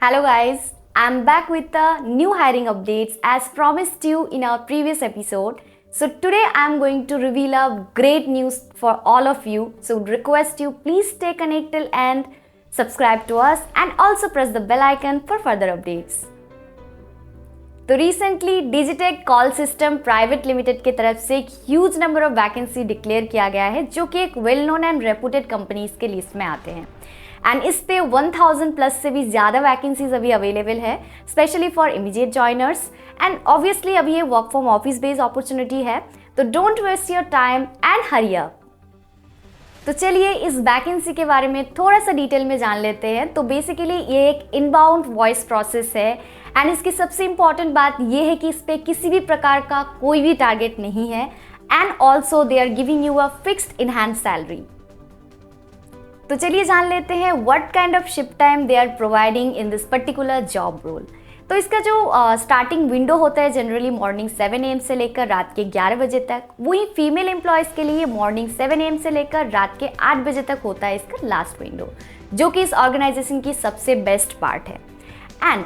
Hello guys, I'm back with the new hiring updates as promised you in our previous episode. So today I'm going to reveal a great news for all of you. So request you please stay connected and subscribe to us and also press the bell icon for further updates. तो recently Digitek call system private limited की तरफ से एक huge number of vacancy declare किया गया है जो कि एक well known and reputed companies के लिस्ट में आते हैं एंड इस पे 1000 प्लस से भी ज़्यादा वैकेंसीज अभी अवेलेबल है specially for immediate joiners and obviously अभी ये work from office based opportunity है तो don't waste your time and hurry up. तो चलिए इस वैकेंसी के बारे में थोड़ा सा डिटेल में जान लेते हैं। तो बेसिकली ये एक इनबाउंड वॉइस प्रोसेस है एंड इसकी सबसे इम्पॉर्टेंट बात ये है कि इस पर किसी भी प्रकार का कोई भी टारगेट नहीं है and also they are giving you a fixed in hand salary. तो चलिए जान लेते हैं what kind of shift time they are providing in this particular job role. तो इसका जो स्टार्टिंग विंडो होता है जनरली मॉर्निंग 7 AM से लेकर रात के 11 बजे तक, वही फीमेल एम्प्लॉयज़ के लिए मॉर्निंग 7 AM से लेकर रात के 8 बजे तक होता है इसका लास्ट विंडो, जो कि इस ऑर्गेनाइजेशन की सबसे बेस्ट पार्ट है। एंड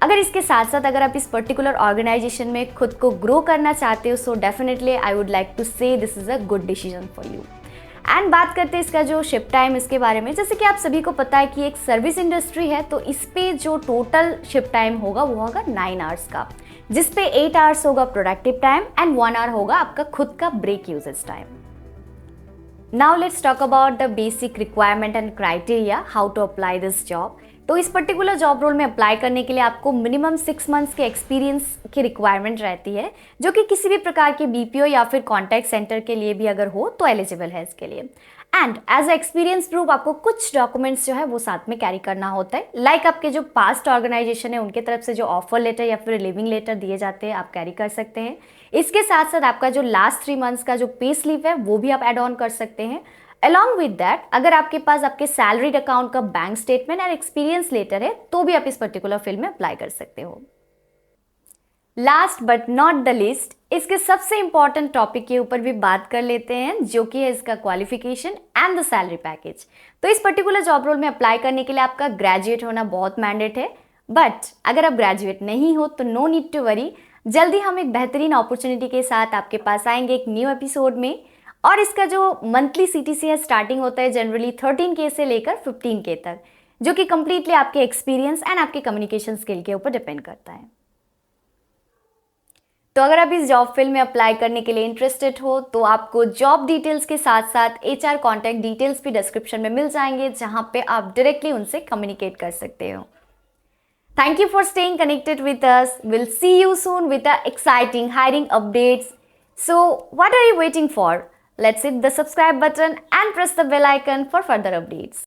अगर इसके साथ साथ अगर आप इस पर्टिकुलर ऑर्गेनाइजेशन में खुद को ग्रो करना चाहते हो so definitely I would like to say this is a good decision for you. And बात करते हैं इसका जो शिफ्ट टाइम इसके बारे में, जैसे कि आप सभी को पता है कि एक सर्विस इंडस्ट्री है तो इस पे जो टोटल शिफ्ट टाइम होगा वो होगा 9 आवर्स का, जिस पे 8 आवर्स होगा प्रोडक्टिव टाइम एंड 1 आवर होगा आपका खुद का break usages time. Now let's talk about the basic requirement and criteria how to apply this job. तो इस पर्टिकुलर जॉब रोल में अप्लाई करने के लिए आपको मिनिमम 6 मंथ्स के एक्सपीरियंस की रिक्वायरमेंट रहती है, जो कि किसी भी प्रकार के बीपीओ या फिर कॉन्टैक्ट सेंटर के लिए भी अगर हो तो एलिजिबल है इसके लिए। And as a experience proof आपको कुछ डॉक्यूमेंट्स जो है वो साथ में कैरी करना होता है, लाइक आपके जो पास्ट ऑर्गेनाइजेशन है उनके तरफ से जो ऑफर लेटर या फिर लिविंग लेटर दिए जाते हैं आप कैरी कर सकते हैं। इसके साथ साथ आपका जो लास्ट 3 मंथ्स का जो पे स्लिप है वो भी आप एड ऑन कर सकते हैं। अलॉन्ग विद दैट अगर आपके पास आपके सैलरीड अकाउंट का बैंक स्टेटमेंट और एक्सपीरियंस लेटर है तो भी आप इस पर्टिकुलर फील्ड में अप्लाई कर सकते हो। Last but not the list, इसके सबसे इंपॉर्टेंट टॉपिक के ऊपर भी बात कर लेते हैं जो कि है इसका qualification and the salary package. तो इस पर्टिकुलर जॉब रोल में अप्लाई करने के लिए आपका ग्रेजुएट होना बहुत मैंडेट है, बट अगर आप ग्रेजुएट नहीं हो तो नो नीड टू वरी, जल्दी हम एक बेहतरीन अपॉर्चुनिटी के साथ आपके पास आएंगे एक न्यू एपिसोड में। और इसका जो मंथली सीटीसी है स्टार्टिंग होता है जनरली 13K से लेकर 15K तक, जो कि कंप्लीटली आपके एक्सपीरियंस एंड आपके कम्युनिकेशन स्किल के ऊपर डिपेंड करता है। तो अगर आप इस जॉब फील्ड में अप्लाई करने के लिए इंटरेस्टेड हो तो आपको जॉब डिटेल्स के साथ साथ HR कॉन्टैक्ट डिटेल्स भी डिस्क्रिप्शन में मिल जाएंगे, जहां पे आप डायरेक्टली उनसे कम्युनिकेट कर सकते हो। Thank you for staying connected with us. We'll see you soon with the exciting hiring updates. So what are you waiting for? Let's hit the subscribe button and press the bell icon for further updates.